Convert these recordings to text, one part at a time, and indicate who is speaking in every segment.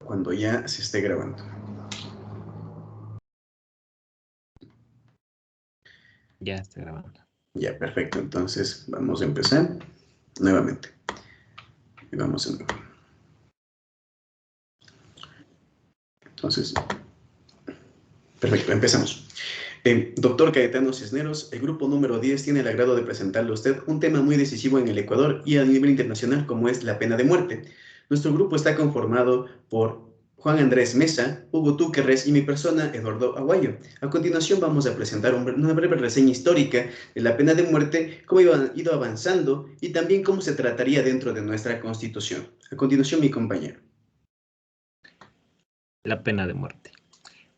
Speaker 1: cuando ya se esté grabando.
Speaker 2: Ya está grabando.
Speaker 1: Ya, perfecto. Entonces vamos a empezar nuevamente. Y vamos a nuevo. Entonces, perfecto, empezamos. Doctor Caetano Cisneros, el grupo número 10 tiene el agrado de presentarle a usted un tema muy decisivo en el Ecuador y a nivel internacional, como es la pena de muerte. Nuestro grupo está conformado por Juan Andrés Mesa, Hugo Túquerres y mi persona, Eduardo Aguayo. A continuación vamos a presentar una breve reseña histórica de la pena de muerte, cómo ha ido avanzando y también cómo se trataría dentro de nuestra Constitución. A continuación, mi compañero.
Speaker 2: La pena de muerte.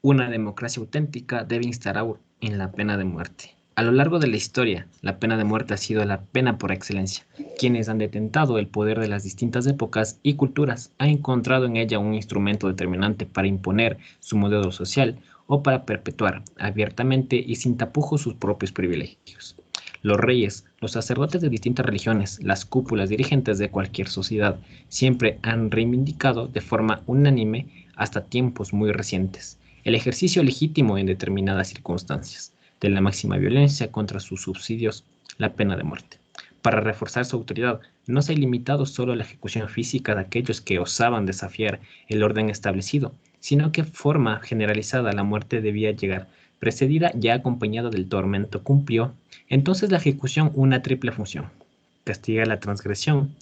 Speaker 2: Una democracia auténtica debe instaurar en la pena de muerte. A lo largo de la historia, la pena de muerte ha sido la pena por excelencia. Quienes han detentado el poder de las distintas épocas y culturas han encontrado en ella un instrumento determinante para imponer su modelo social o para perpetuar abiertamente y sin tapujos sus propios privilegios. Los reyes, los sacerdotes de distintas religiones, las cúpulas dirigentes de cualquier sociedad, siempre han reivindicado de forma unánime hasta tiempos muy recientes el ejercicio legítimo en determinadas circunstancias de la máxima violencia contra sus subsidios, la pena de muerte. Para reforzar su autoridad, no se ha limitado solo a la ejecución física de aquellos que osaban desafiar el orden establecido, sino que forma generalizada la muerte debía llegar, precedida ya acompañada del tormento, cumplió entonces la ejecución una triple función: castigar la transgresión,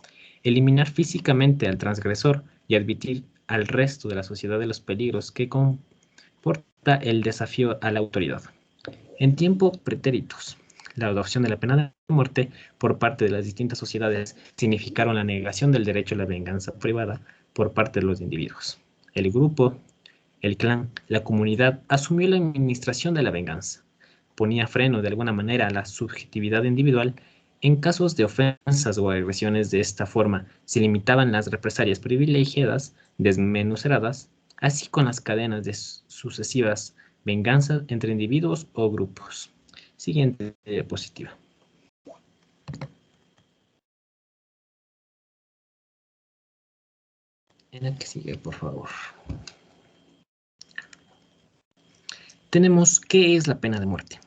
Speaker 2: eliminar físicamente al transgresor y advertir al resto de la sociedad de los peligros que comporta el desafío a la autoridad. En tiempos pretéritos, la adopción de la pena de muerte por parte de las distintas sociedades significaron la negación del derecho a la venganza privada por parte de los individuos. El grupo, el clan, la comunidad asumió la administración de la venganza. Ponía freno de alguna manera a la subjetividad individual. En casos de ofensas o agresiones de esta forma, se limitaban las represalias privilegiadas, desmenuzeradas, así con las cadenas de sucesivas venganzas entre individuos o grupos. Siguiente diapositiva. En la que sigue, por favor. Tenemos ¿qué es la pena de muerte?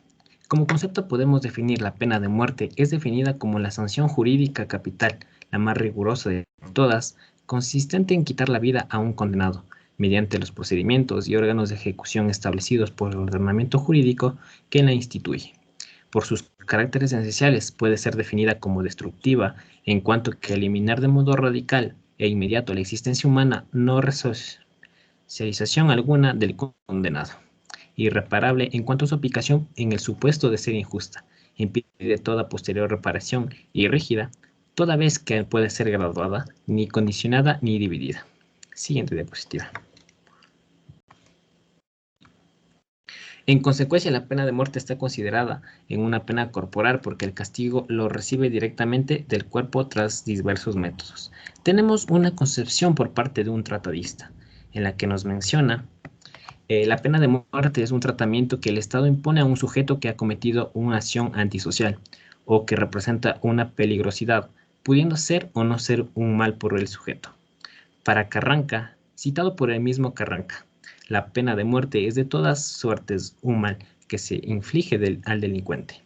Speaker 2: Como concepto podemos definir la pena de muerte es definida como la sanción jurídica capital, la más rigurosa de todas, consistente en quitar la vida a un condenado, mediante los procedimientos y órganos de ejecución establecidos por el ordenamiento jurídico que la instituye. Por sus caracteres esenciales puede ser definida como destructiva, en cuanto que eliminar de modo radical e inmediato la existencia humana no resocialización alguna del condenado. Irreparable en cuanto a su aplicación en el supuesto de ser injusta, impide toda posterior reparación y rígida, toda vez que puede ser graduada, ni condicionada ni dividida. Siguiente diapositiva. En consecuencia, la pena de muerte está considerada en una pena corporal porque el castigo lo recibe directamente del cuerpo tras diversos métodos. Tenemos una concepción por parte de un tratadista, en la que nos menciona la pena de muerte es un tratamiento que el Estado impone a un sujeto que ha cometido una acción antisocial o que representa una peligrosidad, pudiendo ser o no ser un mal por el sujeto. Para Carranca, citado por el mismo Carranca, la pena de muerte es de todas suertes un mal que se inflige al delincuente.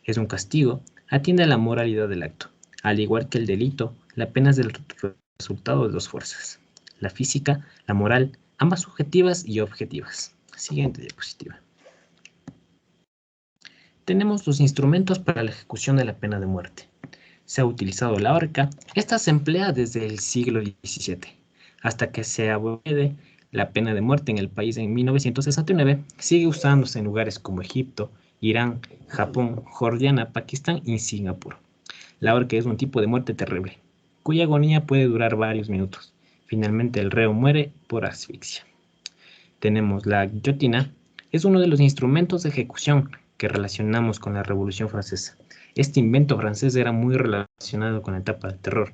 Speaker 2: Es un castigo, atiende a la moralidad del acto. Al igual que el delito, la pena es el resultado de dos fuerzas: la física, la moral, ambas subjetivas y objetivas. Siguiente diapositiva. Tenemos los instrumentos para la ejecución de la pena de muerte. Se ha utilizado la horca. Esta se emplea desde el siglo XVII, hasta que se abole la pena de muerte en el país en 1969. Sigue usándose en lugares como Egipto, Irán, Japón, Jordania, Pakistán y Singapur. La horca es un tipo de muerte terrible, cuya agonía puede durar varios minutos. Finalmente el reo muere por asfixia. Tenemos la guillotina. Es uno de los instrumentos de ejecución que relacionamos con la Revolución Francesa. Este invento francés era muy relacionado con la etapa del terror.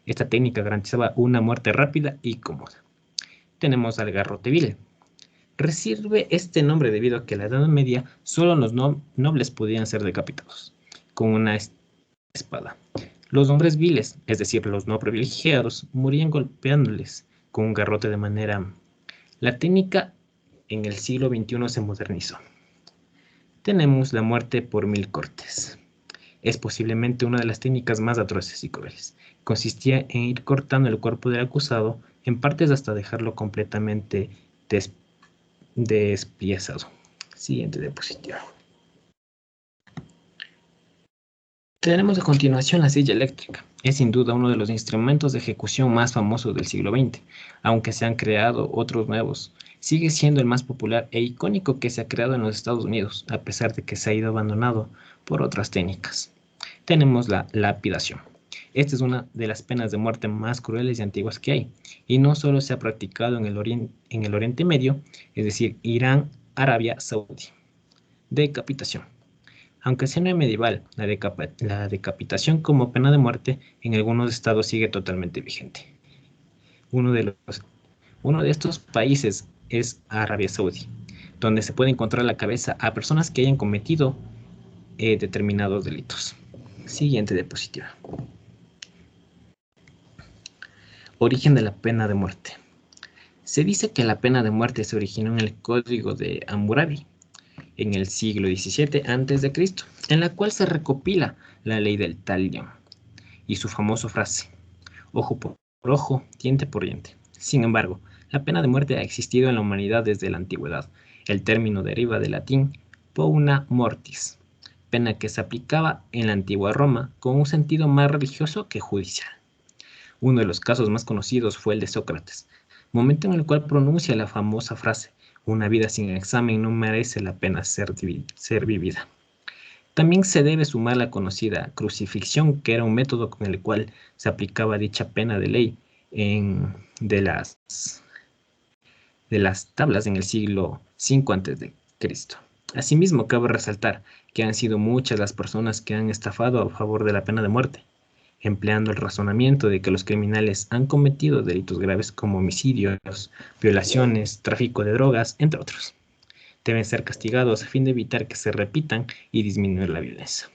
Speaker 2: Esta técnica garantizaba una muerte rápida y cómoda. Tenemos al garrote vil. Recibe este nombre debido a que en la Edad Media solo los nobles podían ser decapitados con una espada. Los hombres viles, es decir, los no privilegiados, morían golpeándoles con un garrote de manera... La técnica en el siglo XXI se modernizó. Tenemos la muerte por 1000 cortes. Es posiblemente una de las técnicas más atroces y crueles. Consistía en ir cortando el cuerpo del acusado en partes hasta dejarlo completamente despiezado. Siguiente diapositiva. Tenemos a continuación la silla eléctrica. Es sin duda uno de los instrumentos de ejecución más famosos del siglo XX. Aunque se han creado otros nuevos, sigue siendo el más popular e icónico que se ha creado en los Estados Unidos, a pesar de que se ha ido abandonado por otras técnicas. Tenemos la lapidación. Esta es una de las penas de muerte más crueles y antiguas que hay, y no solo se ha practicado en el Oriente Medio, es decir, Irán, Arabia Saudí. Decapitación. Aunque sea no medieval, la decapitación como pena de muerte en algunos estados sigue totalmente vigente. Uno de estos países es Arabia Saudí, donde se puede encontrar la cabeza a personas que hayan cometido determinados delitos. Siguiente diapositiva. Origen de la pena de muerte. Se dice que la pena de muerte se originó en el Código de Hammurabi, en el siglo XVII a.C., en la cual se recopila la ley del talión y su famosa frase, ojo por ojo, diente por diente. Sin embargo, la pena de muerte ha existido en la humanidad desde la antigüedad. El término deriva del latín puna mortis, pena que se aplicaba en la antigua Roma con un sentido más religioso que judicial. Uno de los casos más conocidos fue el de Sócrates, momento en el cual pronuncia la famosa frase, una vida sin examen no merece la pena ser vivida. También se debe sumar la conocida crucifixión, que era un método con el cual se aplicaba dicha pena de ley de las tablas en el siglo V a.C. Asimismo, cabe resaltar que han sido muchas las personas que han estafado a favor de la pena de muerte, empleando el razonamiento de que los criminales han cometido delitos graves como homicidios, violaciones, tráfico de drogas, entre otros. Deben ser castigados a fin de evitar que se repitan y disminuir la violencia.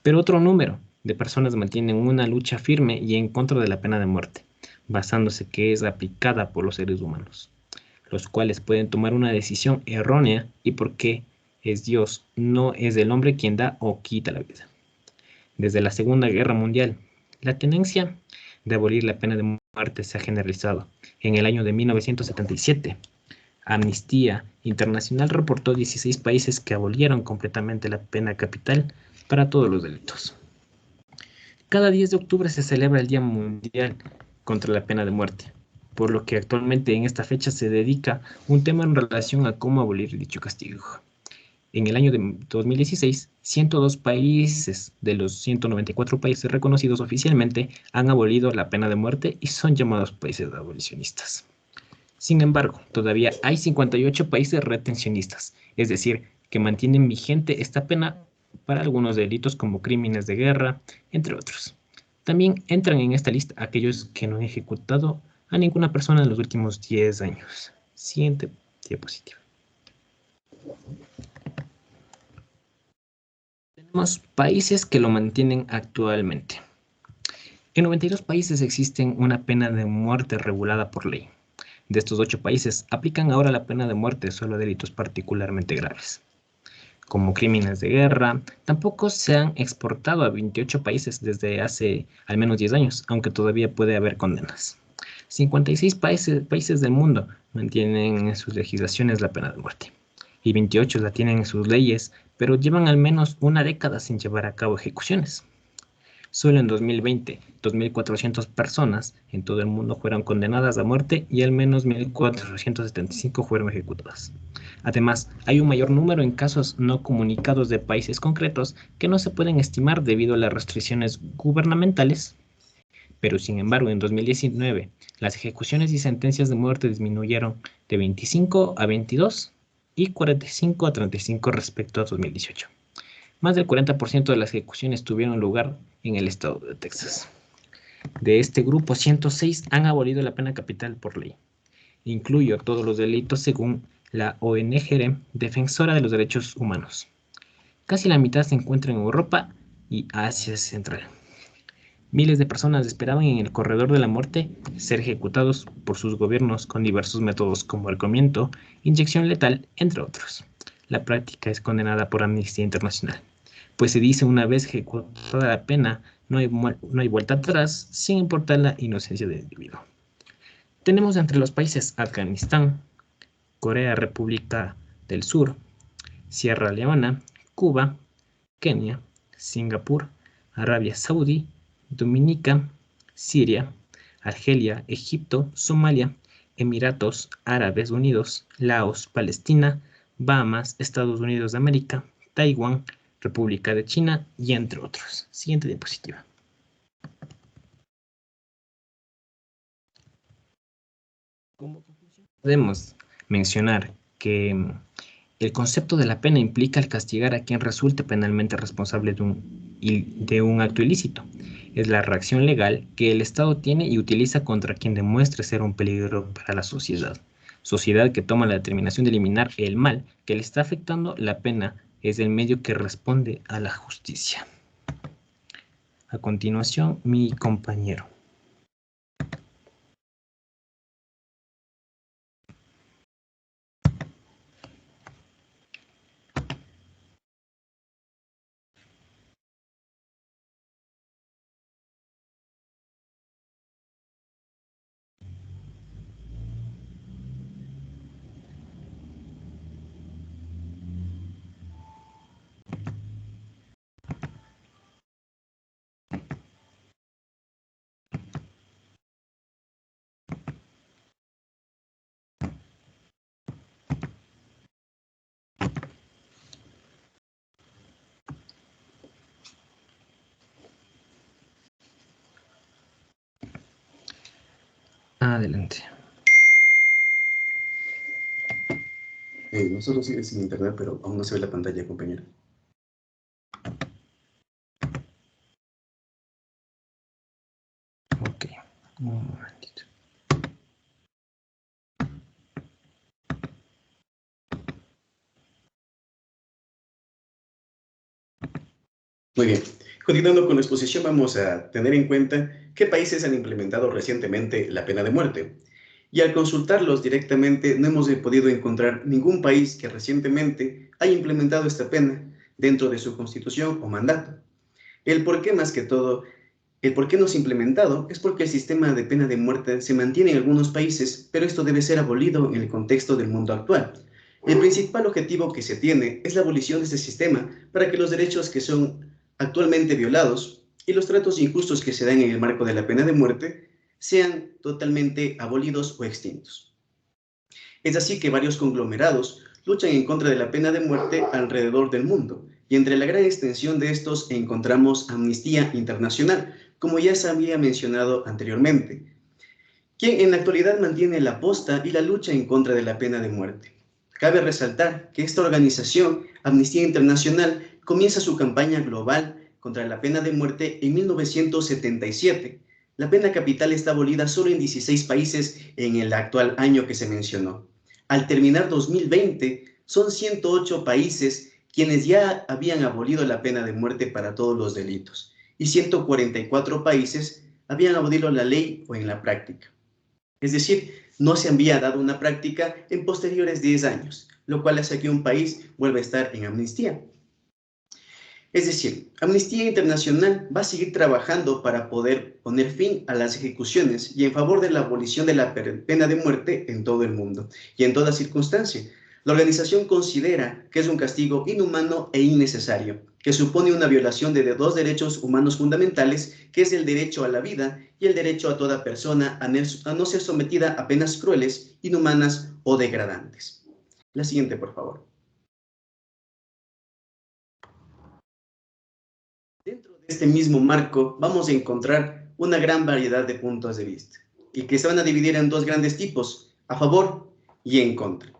Speaker 2: Pero otro número de personas mantienen una lucha firme y en contra de la pena de muerte, basándose que es aplicada por los seres humanos, los cuales pueden tomar una decisión errónea y porque es Dios, no es el hombre quien da o quita la vida. Desde la Segunda Guerra Mundial, la tendencia de abolir la pena de muerte se ha generalizado. En el año de 1977, Amnistía Internacional reportó 16 países que abolieron completamente la pena capital para todos los delitos. Cada 10 de octubre se celebra el Día Mundial contra la Pena de Muerte, por lo que actualmente en esta fecha se dedica un tema en relación a cómo abolir dicho castigo. En el año de 2016, 102 países de los 194 países reconocidos oficialmente han abolido la pena de muerte y son llamados países abolicionistas. Sin embargo, todavía hay 58 países retencionistas, es decir, que mantienen vigente esta pena para algunos delitos como crímenes de guerra, entre otros. También entran en esta lista aquellos que no han ejecutado a ninguna persona en los últimos 10 años. Siguiente diapositiva. Tenemos países que lo mantienen actualmente. En 92 países existen una pena de muerte regulada por ley. De estos 8 países, aplican ahora la pena de muerte solo a delitos particularmente graves, como crímenes de guerra. Tampoco se han exportado a 28 países desde hace al menos 10 años, aunque todavía puede haber condenas. 56 países del mundo mantienen en sus legislaciones la pena de muerte, y 28 la tienen en sus leyes, pero llevan al menos una década sin llevar a cabo ejecuciones. Solo en 2020, 2.400 personas en todo el mundo fueron condenadas a muerte y al menos 1.475 fueron ejecutadas. Además, hay un mayor número en casos no comunicados de países concretos que no se pueden estimar debido a las restricciones gubernamentales, pero sin embargo en 2019 las ejecuciones y sentencias de muerte disminuyeron de 25 a 22 y 45 a 35 respecto a 2018. Más del 40% de las ejecuciones tuvieron lugar en el estado de Texas. De este grupo, 106 han abolido la pena capital por ley. Incluyo todos los delitos según la ONG Defensora de los Derechos Humanos. Casi la mitad se encuentra en Europa y Asia Central. Miles de personas esperaban en el corredor de la muerte ser ejecutados por sus gobiernos con diversos métodos como ahorcamiento, inyección letal, entre otros. La práctica es condenada por Amnistía Internacional, pues se dice una vez ejecutada la pena, no hay vuelta atrás, sin importar la inocencia del individuo. Tenemos entre los países Afganistán, Corea República del Sur, Sierra Leona, Cuba, Kenia, Singapur, Arabia Saudí, Dominica, Siria, Argelia, Egipto, Somalia, Emiratos Árabes Unidos, Laos, Palestina, Bahamas, Estados Unidos de América, Taiwán, República de China y entre otros. Siguiente diapositiva. Como conclusión, podemos mencionar que el concepto de la pena implica el castigar a quien resulte penalmente responsable de un acto ilícito. Es la reacción legal que el Estado tiene y utiliza contra quien demuestre ser un peligro para la sociedad. Sociedad que toma la determinación de eliminar el mal que le está afectando. La pena es el medio que responde a la justicia. A continuación, mi compañero. Adelante.
Speaker 1: Nosotros sigue sin internet, pero aún no se ve la pantalla, compañero.
Speaker 2: Ok, un momentito.
Speaker 1: Muy bien. Continuando con la exposición, vamos a tener en cuenta qué países han implementado recientemente la pena de muerte. Y al consultarlos directamente, no hemos podido encontrar ningún país que recientemente haya implementado esta pena dentro de su constitución o mandato. El por qué, más que todo, el por qué no se ha implementado es porque el sistema de pena de muerte se mantiene en algunos países, pero esto debe ser abolido en el contexto del mundo actual. El principal objetivo que se tiene es la abolición de este sistema para que los derechos que son actualmente violados y los tratos injustos que se dan en el marco de la pena de muerte sean totalmente abolidos o extintos. Es así que varios conglomerados luchan en contra de la pena de muerte alrededor del mundo, y entre la gran extensión de estos encontramos Amnistía Internacional, como ya se había mencionado anteriormente, quien en la actualidad mantiene la posta y la lucha en contra de la pena de muerte. Cabe resaltar que esta organización, Amnistía Internacional, comienza su campaña global contra la pena de muerte en 1977. La pena capital está abolida solo en 16 países en el actual año que se mencionó. Al terminar 2020, son 108 países quienes ya habían abolido la pena de muerte para todos los delitos, y 144 países habían abolido la ley o en la práctica. Es decir, no se había dado una práctica en posteriores 10 años, lo cual hace que un país vuelva a estar en amnistía. Es decir, Amnistía Internacional va a seguir trabajando para poder poner fin a las ejecuciones y en favor de la abolición de la pena de muerte en todo el mundo y en toda circunstancia. La organización considera que es un castigo inhumano e innecesario, que supone una violación de dos derechos humanos fundamentales, que es el derecho a la vida y el derecho a toda persona a no ser sometida a penas crueles, inhumanas o degradantes. La siguiente, por favor. Dentro de este mismo marco vamos a encontrar una gran variedad de puntos de vista y que se van a dividir en dos grandes tipos, a favor y en contra.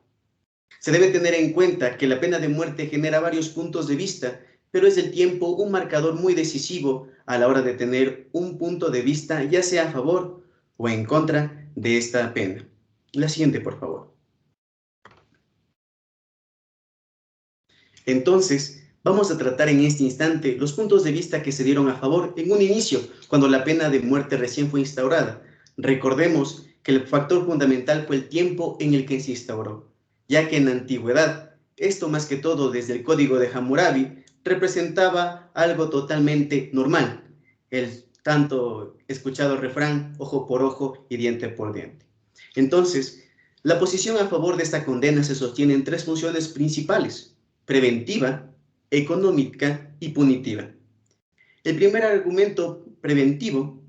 Speaker 1: Se debe tener en cuenta que la pena de muerte genera varios puntos de vista, pero es el tiempo un marcador muy decisivo a la hora de tener un punto de vista, ya sea a favor o en contra de esta pena. La siguiente, por favor. Entonces, Vamos a tratar en este instante los puntos de vista que se dieron a favor en un inicio, cuando la pena de muerte recién fue instaurada. Recordemos que el factor fundamental fue el tiempo en el que se instauró, ya que en la antigüedad, esto más que todo desde el Código de Hammurabi, representaba algo totalmente normal, el tanto escuchado refrán, ojo por ojo y diente por diente. Entonces, la posición a favor de esta condena se sostiene en tres funciones principales: preventiva, económica y punitiva. El primer argumento preventivo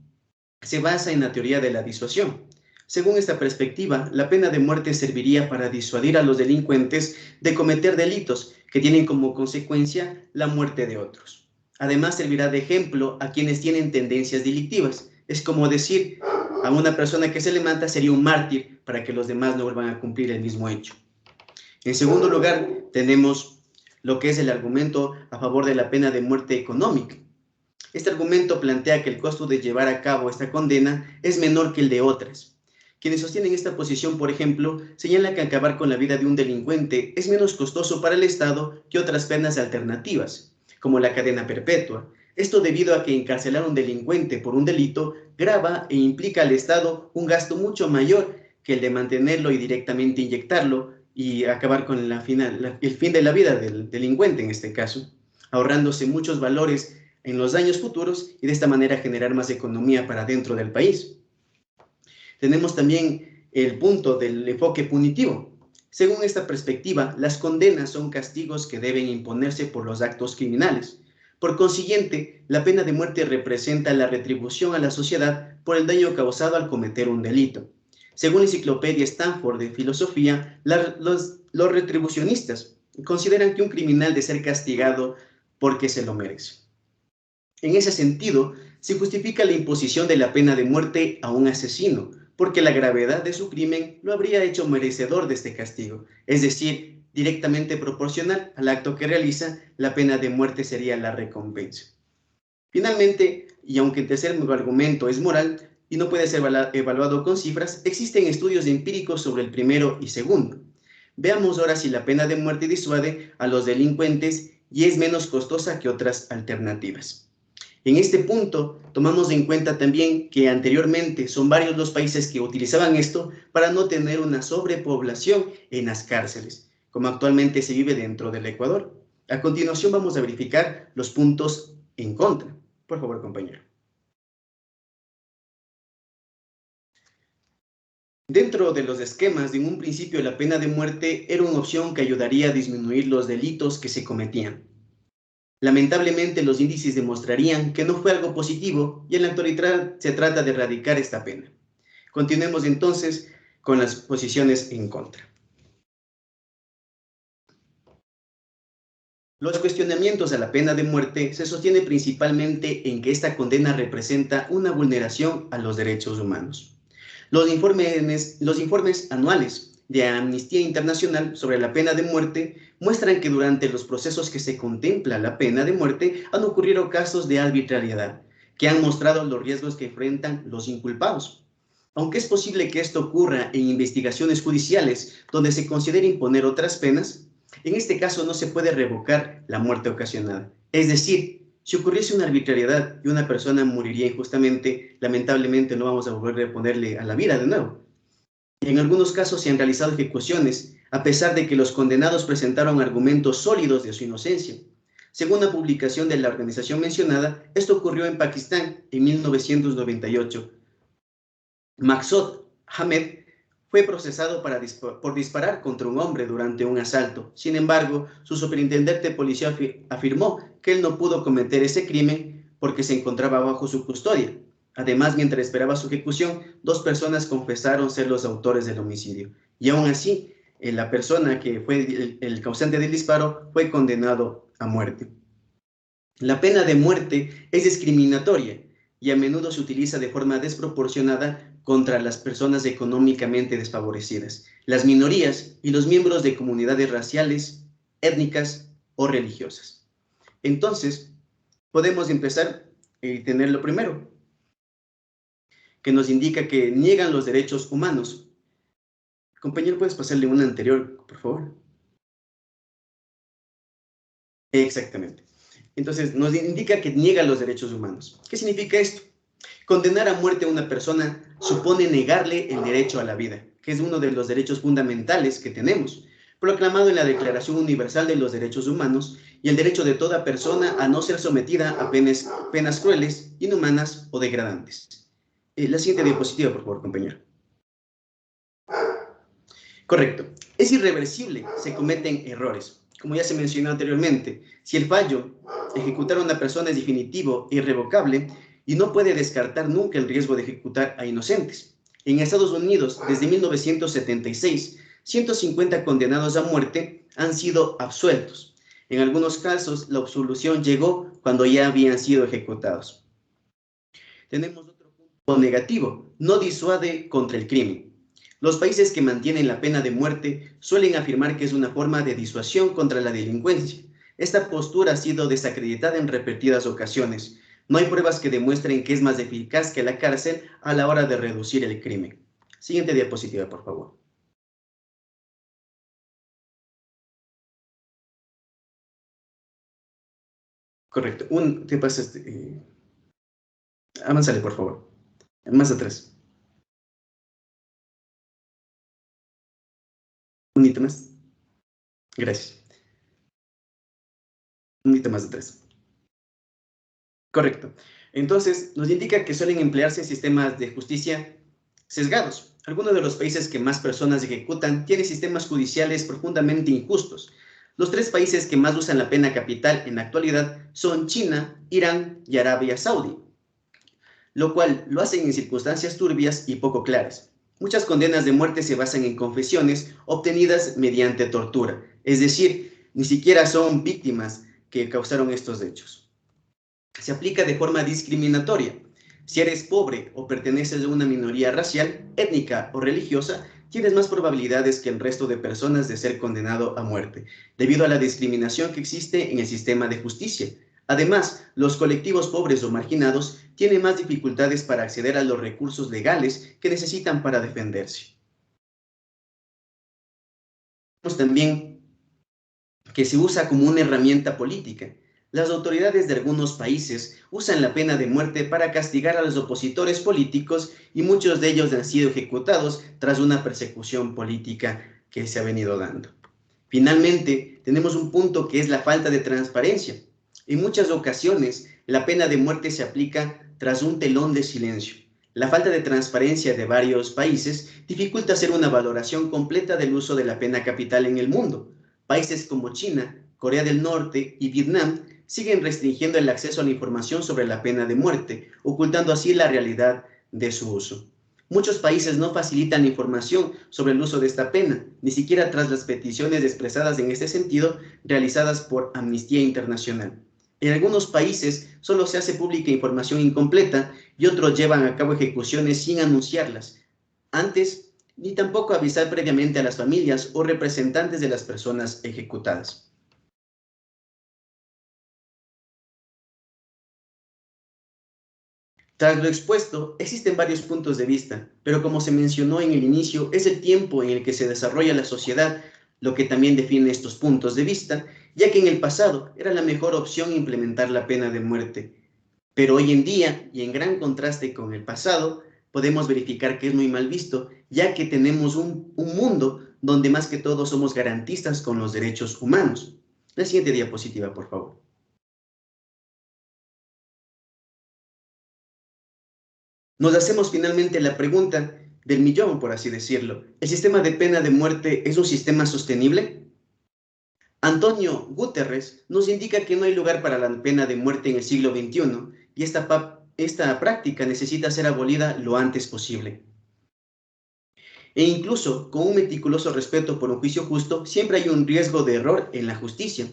Speaker 1: se basa en la teoría de la disuasión. Según esta perspectiva, la pena de muerte serviría para disuadir a los delincuentes de cometer delitos que tienen como consecuencia la muerte de otros. Además, servirá de ejemplo a quienes tienen tendencias delictivas. Es como decir, a una persona que se le mata sería un mártir para que los demás no vuelvan a cumplir el mismo hecho. En segundo lugar, tenemos lo que es el argumento a favor de la pena de muerte económica. Este argumento plantea que el costo de llevar a cabo esta condena es menor que el de otras. Quienes sostienen esta posición, por ejemplo, señalan que acabar con la vida de un delincuente es menos costoso para el Estado que otras penas alternativas, como la cadena perpetua. Esto debido a que encarcelar a un delincuente por un delito grava e implica al Estado un gasto mucho mayor que el de mantenerlo y directamente inyectarlo y acabar con el fin de la vida del delincuente en este caso, ahorrándose muchos valores en los años futuros y de esta manera generar más economía para dentro del país. Tenemos también el punto del enfoque punitivo. Según esta perspectiva, las condenas son castigos que deben imponerse por los actos criminales. Por consiguiente, la pena de muerte representa la retribución a la sociedad por el daño causado al cometer un delito. Según la enciclopedia Stanford de Filosofía, los retribucionistas consideran que un criminal debe ser castigado porque se lo merece. En ese sentido, se justifica la imposición de la pena de muerte a un asesino, porque la gravedad de su crimen lo habría hecho merecedor de este castigo, es decir, directamente proporcional al acto que realiza, la pena de muerte sería la recompensa. Finalmente, y aunque el tercer argumento es moral y no puede ser evaluado con cifras, existen estudios empíricos sobre el primero y segundo. Veamos ahora si la pena de muerte disuade a los delincuentes y es menos costosa que otras alternativas. En este punto, tomamos en cuenta también que anteriormente son varios los países que utilizaban esto para no tener una sobrepoblación en las cárceles, como actualmente se vive dentro del Ecuador. A continuación vamos a verificar los puntos en contra. Por favor, compañero. Dentro de los esquemas, en un principio la pena de muerte era una opción que ayudaría a disminuir los delitos que se cometían. Lamentablemente, los índices demostrarían que no fue algo positivo y en la actualidad se trata de erradicar esta pena. Continuemos entonces con las posiciones en contra. Los cuestionamientos a la pena de muerte se sostienen principalmente en que esta condena representa una vulneración a los derechos humanos. Los informes anuales de Amnistía Internacional sobre la pena de muerte muestran que durante los procesos que se contempla la pena de muerte han ocurrido casos de arbitrariedad que han mostrado los riesgos que enfrentan los inculpados. Aunque es posible que esto ocurra en investigaciones judiciales donde se considere imponer otras penas, en este caso no se puede revocar la muerte ocasionada. Es decir, si ocurriese una arbitrariedad y una persona moriría injustamente, lamentablemente no vamos a volver a ponerle a la vida de nuevo. En algunos casos se han realizado ejecuciones, a pesar de que los condenados presentaron argumentos sólidos de su inocencia. Según la publicación de la organización mencionada, esto ocurrió en Pakistán en 1998. Maqsood Ahmed fue procesado por disparar contra un hombre durante un asalto. Sin embargo, su superintendente policial afirmó que él no pudo cometer ese crimen porque se encontraba bajo su custodia. Además, mientras esperaba su ejecución, 2 personas confesaron ser los autores del homicidio. Y aún así, la persona que fue el causante del disparo fue condenado a muerte. La pena de muerte es discriminatoria y a menudo se utiliza de forma desproporcionada contra las personas económicamente desfavorecidas, las minorías y los miembros de comunidades raciales, étnicas o religiosas. Entonces, podemos empezar y tener lo primero, que nos indica que niegan los derechos humanos. – Compañero, ¿puedes pasarle una anterior, por favor? Exactamente. Entonces, nos indica que niega los derechos humanos. ¿Qué significa esto? Condenar a muerte a una persona supone negarle el derecho a la vida, que es uno de los derechos fundamentales que tenemos, proclamado en la Declaración Universal de los Derechos Humanos y el derecho de toda persona a no ser sometida a penas crueles, inhumanas o degradantes. La siguiente diapositiva, por favor, compañero. Correcto. Es irreversible, se cometen errores. Como ya se mencionó anteriormente, si el fallo, ejecutar a una persona es definitivo e irrevocable y no puede descartar nunca el riesgo de ejecutar a inocentes. En Estados Unidos, desde 1976, 150 condenados a muerte han sido absueltos. En algunos casos, la absolución llegó cuando ya habían sido ejecutados. Tenemos otro punto negativo, no disuade contra el crimen. Los países que mantienen la pena de muerte suelen afirmar que es una forma de disuasión contra la delincuencia. Esta postura ha sido desacreditada en repetidas ocasiones. No hay pruebas que demuestren que es más eficaz que la cárcel a la hora de reducir el crimen. Siguiente diapositiva, por favor. Correcto. Te pasas. Avánzale, por favor. Más atrás. Un hito más. Gracias. Un hito más atrás. Correcto. Entonces, nos indica que suelen emplearse sistemas de justicia sesgados. Algunos de los países que más personas ejecutan tienen sistemas judiciales profundamente injustos. Los tres países que más usan la pena capital en la actualidad son China, Irán y Arabia Saudí, lo cual lo hacen en circunstancias turbias y poco claras. Muchas condenas de muerte se basan en confesiones obtenidas mediante tortura, es decir, ni siquiera son víctimas que causaron estos hechos. Se aplica de forma discriminatoria. Si eres pobre o perteneces a una minoría racial, étnica o religiosa, tienes más probabilidades que el resto de personas de ser condenado a muerte, debido a la discriminación que existe en el sistema de justicia. Además, los colectivos pobres o marginados tienen más dificultades para acceder a los recursos legales que necesitan para defenderse. Vemos también que se usa como una herramienta política. Las autoridades de algunos países usan la pena de muerte para castigar a los opositores políticos y muchos de ellos han sido ejecutados tras una persecución política que se ha venido dando. Finalmente, tenemos un punto que es la falta de transparencia. En muchas ocasiones, la pena de muerte se aplica tras un telón de silencio. La falta de transparencia de varios países dificulta hacer una valoración completa del uso de la pena capital en el mundo. Países como China, Corea del Norte y Vietnam siguen restringiendo el acceso a la información sobre la pena de muerte, ocultando así la realidad de su uso. Muchos países no facilitan información sobre el uso de esta pena, ni siquiera tras las peticiones expresadas en este sentido realizadas por Amnistía Internacional. En algunos países solo se hace pública información incompleta y otros llevan a cabo ejecuciones sin anunciarlas antes ni tampoco avisar previamente a las familias o representantes de las personas ejecutadas. Tras lo expuesto, existen varios puntos de vista, pero como se mencionó en el inicio, es el tiempo en el que se desarrolla la sociedad lo que también define estos puntos de vista, ya que en el pasado era la mejor opción implementar la pena de muerte. Pero hoy en día, y en gran contraste con el pasado, podemos verificar que es muy mal visto, ya que tenemos un mundo donde más que todo somos garantistas con los derechos humanos. La siguiente diapositiva, por favor. Nos hacemos finalmente la pregunta del millón, por así decirlo. ¿El sistema de pena de muerte es un sistema sostenible? Antonio Guterres nos indica que no hay lugar para la pena de muerte en el siglo XXI y esta práctica necesita ser abolida lo antes posible. E incluso con un meticuloso respeto por un juicio justo, siempre hay un riesgo de error en la justicia.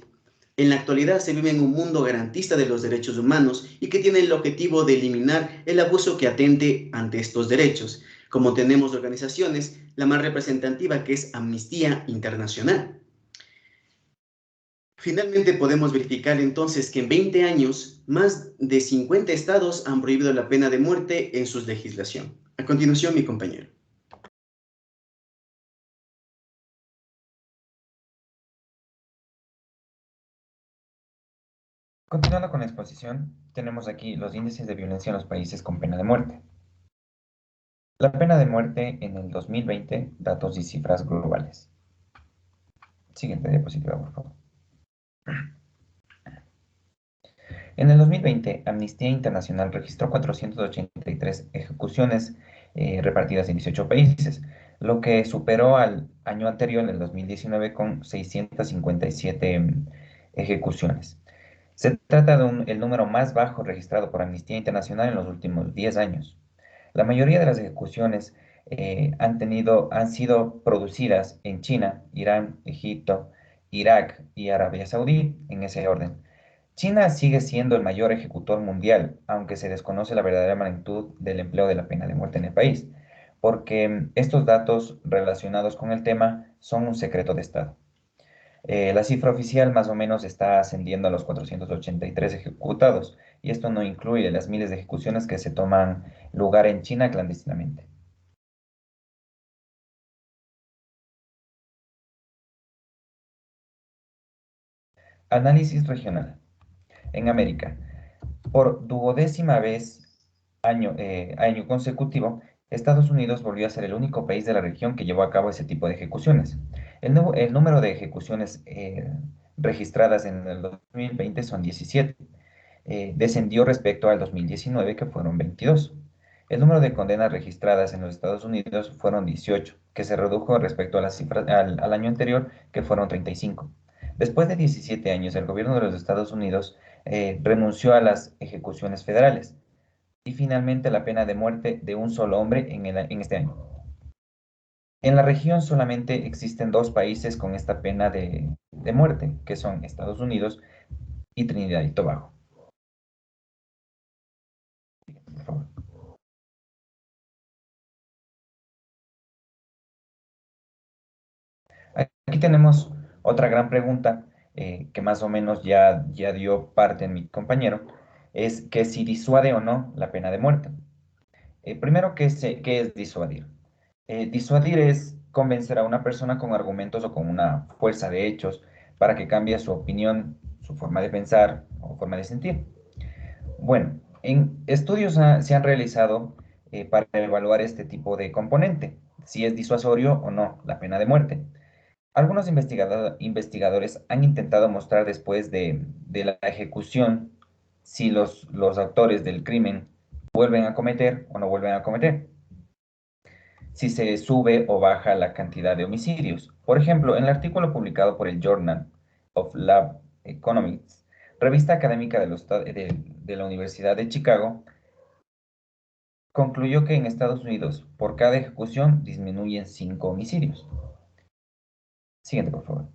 Speaker 1: En la actualidad se vive en un mundo garantista de los derechos humanos y que tiene el objetivo de eliminar el abuso que atente ante estos derechos, como tenemos organizaciones, la más representativa que es Amnistía Internacional. Finalmente podemos verificar entonces que en 20 años más de 50 estados han prohibido la pena de muerte en su legislación. A continuación, mi compañero.
Speaker 3: Continuando con la exposición, tenemos aquí los índices de violencia en los países con pena de muerte. La pena de muerte en el 2020, datos y cifras globales. Siguiente diapositiva, por favor. En el 2020, Amnistía Internacional registró 483 ejecuciones repartidas en 18 países, lo que superó al año anterior, en el 2019, con 657 ejecuciones. Se trata de el número más bajo registrado por Amnistía Internacional en los últimos 10 años. La mayoría de las ejecuciones han sido producidas en China, Irán, Egipto, Irak y Arabia Saudí, en ese orden. China sigue siendo el mayor ejecutor mundial, aunque se desconoce la verdadera magnitud del empleo de la pena de muerte en el país, porque estos datos relacionados con el tema son un secreto de Estado. La cifra oficial más o menos está ascendiendo a los 483 ejecutados, y esto no incluye las miles de ejecuciones que se toman lugar en China clandestinamente. Análisis regional. En América, por duodécima vez año consecutivo, Estados Unidos volvió a ser el único país de la región que llevó a cabo ese tipo de ejecuciones. El número de ejecuciones registradas en el 2020 son 17. Descendió respecto al 2019, que fueron 22. El número de condenas registradas en los Estados Unidos fueron 18, que se redujo respecto a las cifras, al año anterior, que fueron 35. Después de 17 años, el gobierno de los Estados Unidos renunció a las ejecuciones federales y finalmente la pena de muerte de un solo hombre en este año. En la región solamente existen dos países con esta pena de muerte, que son Estados Unidos y Trinidad y Tobago. Por favor. Aquí tenemos otra gran pregunta que más o menos ya dio parte en mi compañero, es que si disuade o no la pena de muerte. Primero, ¿qué es disuadir? Disuadir es convencer a una persona con argumentos o con una fuerza de hechos para que cambie su opinión, su forma de pensar o forma de sentir. Bueno, en estudios se han realizado para evaluar este tipo de componente, si es disuasorio o no la pena de muerte. Algunos investigadores han intentado mostrar después de la ejecución si los autores del crimen vuelven a cometer o no vuelven a cometer, si se sube o baja la cantidad de homicidios. Por ejemplo, en el artículo publicado por el Journal of Lab Economics, revista académica de la Universidad de Chicago, concluyó que en Estados Unidos, por cada ejecución, disminuyen 5 homicidios. Siguiente, por favor.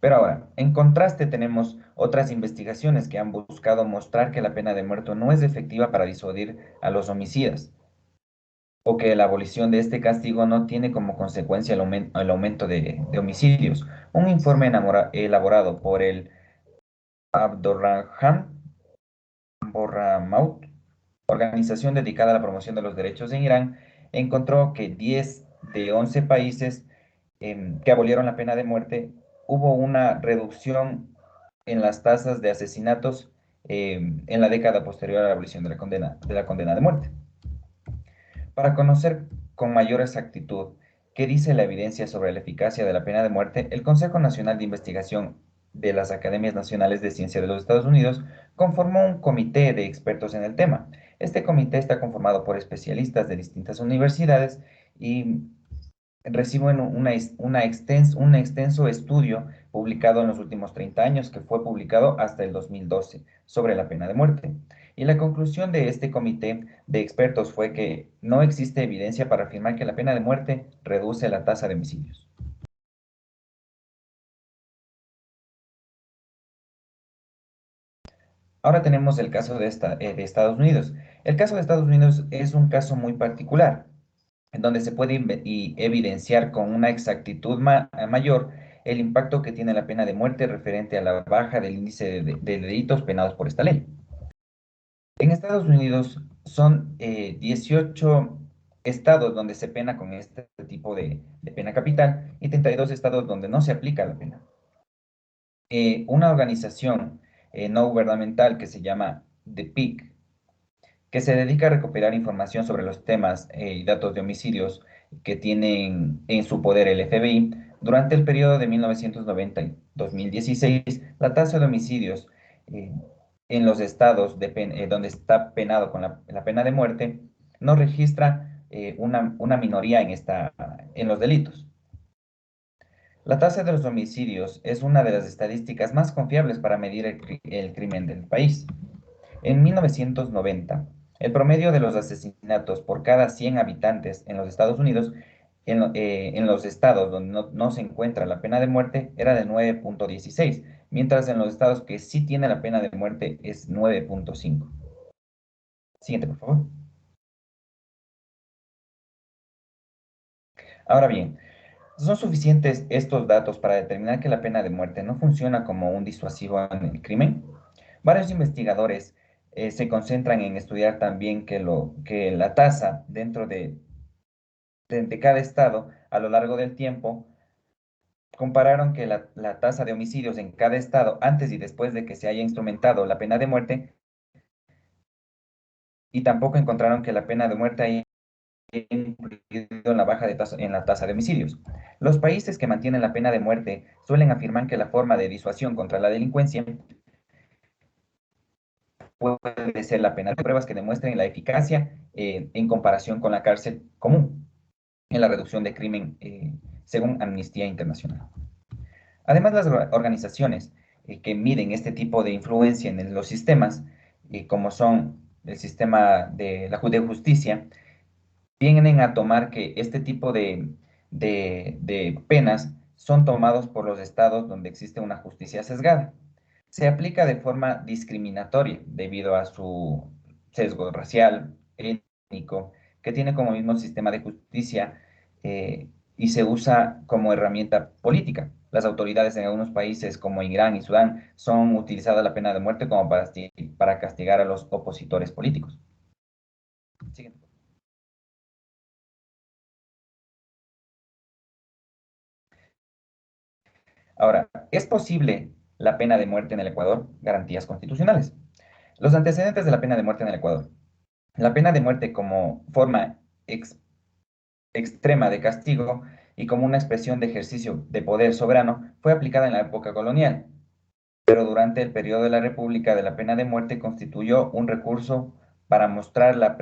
Speaker 3: Pero ahora, en contraste tenemos otras investigaciones que han buscado mostrar que la pena de muerte no es efectiva para disuadir a los homicidas, o que la abolición de este castigo no tiene como consecuencia el aumento de homicidios. Un informe elaborado por el Abdurrahman Borramaut, organización dedicada a la promoción de los derechos en Irán, encontró que 10 de 11 países que abolieron la pena de muerte, hubo una reducción en las tasas de asesinatos en la década posterior a la abolición de la condena de muerte. Para conocer con mayor exactitud qué dice la evidencia sobre la eficacia de la pena de muerte, el Consejo Nacional de Investigación de las Academias Nacionales de Ciencia de los Estados Unidos conformó un comité de expertos en el tema. Este comité está conformado por especialistas de distintas universidades y reciben un extenso estudio publicado en los últimos 30 años, que fue publicado hasta el 2012, sobre la pena de muerte. Y la conclusión de este comité de expertos fue que no existe evidencia para afirmar que la pena de muerte reduce la tasa de homicidios. Ahora tenemos el caso de Estados Unidos. El caso de Estados Unidos es un caso muy particular, en donde se puede evidenciar con una exactitud mayor el impacto que tiene la pena de muerte referente a la baja del índice de delitos penados por esta ley. En Estados Unidos son 18 estados donde se pena con este tipo de pena capital y 32 estados donde no se aplica la pena. Una organización no gubernamental que se llama The PIC, que se dedica a recopilar información sobre los temas y datos de homicidios que tienen en su poder el FBI. Durante el periodo de 1990 y 2016, la tasa de homicidios eh, en los estados donde está penado con la pena de muerte no registra una minoría en los delitos. La tasa de los homicidios es una de las estadísticas más confiables para medir el crimen del país. En 1990, el promedio de los asesinatos por cada 100 habitantes en los Estados Unidos, en los estados donde no se encuentra la pena de muerte, era de 9.16, mientras en los estados que sí tiene la pena de muerte es 9.5. Siguiente, por favor. Ahora bien, ¿son suficientes estos datos para determinar que la pena de muerte no funciona como un disuasivo en el crimen? Varios investigadores se concentran en estudiar también que la tasa dentro de cada estado a lo largo del tiempo compararon que la tasa de homicidios en cada estado antes y después de que se haya instrumentado la pena de muerte y tampoco encontraron que la pena de muerte haya influido en la baja en la tasa de homicidios. Los países que mantienen la pena de muerte suelen afirmar que la forma de disuasión contra la delincuencia puede ser la pena de pruebas que demuestren la eficacia en comparación con la cárcel común en la reducción de crimen, según Amnistía Internacional. Además, las organizaciones que miden este tipo de influencia en los sistemas, como son el sistema de la justicia, vienen a tomar que este tipo de penas son tomados por los estados donde existe una justicia sesgada. Se aplica de forma discriminatoria debido a su sesgo racial, étnico, que tiene como mismo sistema de justicia y se usa como herramienta política. Las autoridades en algunos países como Irán y Sudán son utilizadas la pena de muerte como para castigar a los opositores políticos. Siguiente. Ahora, ¿es posible la pena de muerte en el Ecuador? Garantías constitucionales. Los antecedentes de la pena de muerte en el Ecuador. La pena de muerte como forma extrema de castigo y como una expresión de ejercicio de poder soberano fue aplicada en la época colonial, pero durante el periodo de la República de la pena de muerte constituyó un recurso para mostrar la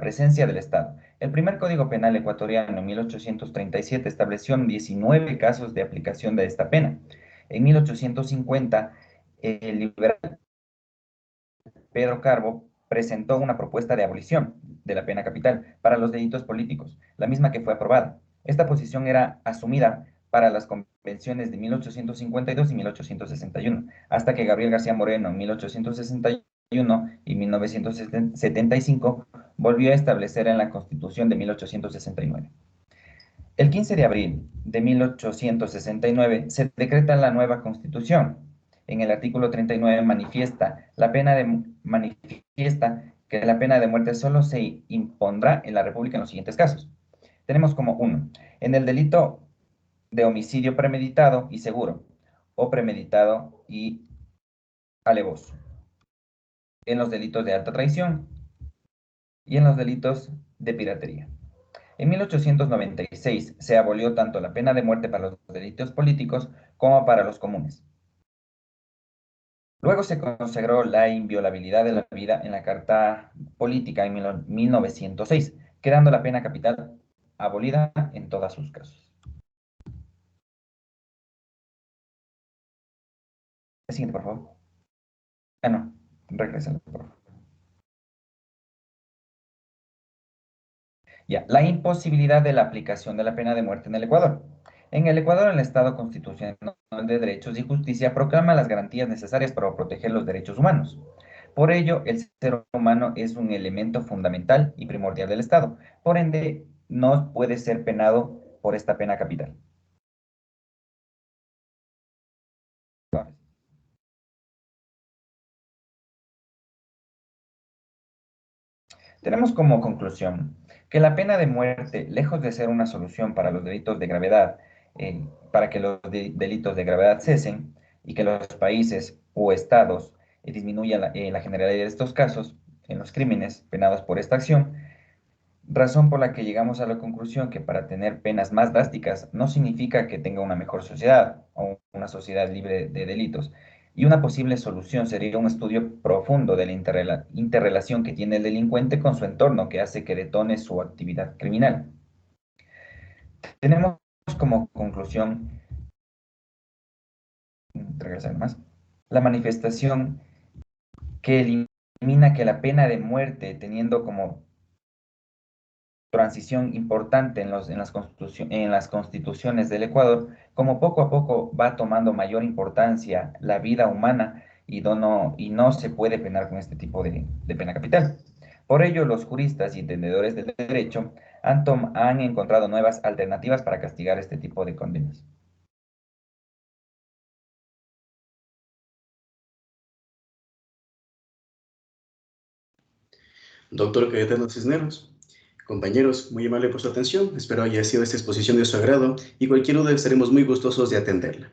Speaker 3: presencia del Estado. El primer Código Penal ecuatoriano en 1837 estableció 19 casos de aplicación de esta pena. En 1850, el liberal Pedro Carbo presentó una propuesta de abolición de la pena capital para los delitos políticos, la misma que fue aprobada. Esta posición era asumida para las convenciones de 1852 y 1861, hasta que Gabriel García Moreno en 1861 y 1975 volvió a establecer en la Constitución de 1869. El 15 de abril de 1869 se decreta la nueva Constitución. En el artículo 39 manifiesta que la pena de muerte solo se impondrá en la República en los siguientes casos. Tenemos como uno, en el delito de homicidio premeditado y seguro, o premeditado y alevoso, en los delitos de alta traición y en los delitos de piratería. En 1896 se abolió tanto la pena de muerte para los delitos políticos como para los comunes. Luego se consagró la inviolabilidad de la vida en la Carta Política en 1906, quedando la pena capital abolida en todos sus casos. El siguiente, por favor. Ah, no, regresa, por favor. Ya, la imposibilidad de la aplicación de la pena de muerte en el Ecuador. En el Ecuador, el Estado Constitucional de Derechos y Justicia proclama las garantías necesarias para proteger los derechos humanos. Por ello, el ser humano es un elemento fundamental y primordial del Estado. Por ende, no puede ser penado por esta pena capital. Tenemos como conclusión Que la pena de muerte, lejos de ser una solución para los delitos de gravedad, para que los delitos de gravedad cesen y que los países o estados disminuyan la generalidad de estos casos en los crímenes penados por esta acción, razón por la que llegamos a la conclusión que para tener penas más drásticas no significa que tenga una mejor sociedad o una sociedad libre de delitos. Y una posible solución sería un estudio profundo de la interrelación que tiene el delincuente con su entorno que hace que detone su actividad criminal. Tenemos como conclusión, regresar más, la manifestación que elimina que la pena de muerte, teniendo como transición importante en las constituciones del Ecuador, como poco a poco va tomando mayor importancia la vida humana y no se puede penar con este tipo de pena capital. Por ello, los juristas y entendedores del derecho han encontrado nuevas alternativas para castigar este tipo de condenas.
Speaker 1: Doctor Cayetano Cisneros, compañeros, muy amable por su atención. Espero haya sido esta exposición de su agrado y cualquier duda estaremos muy gustosos de atenderla.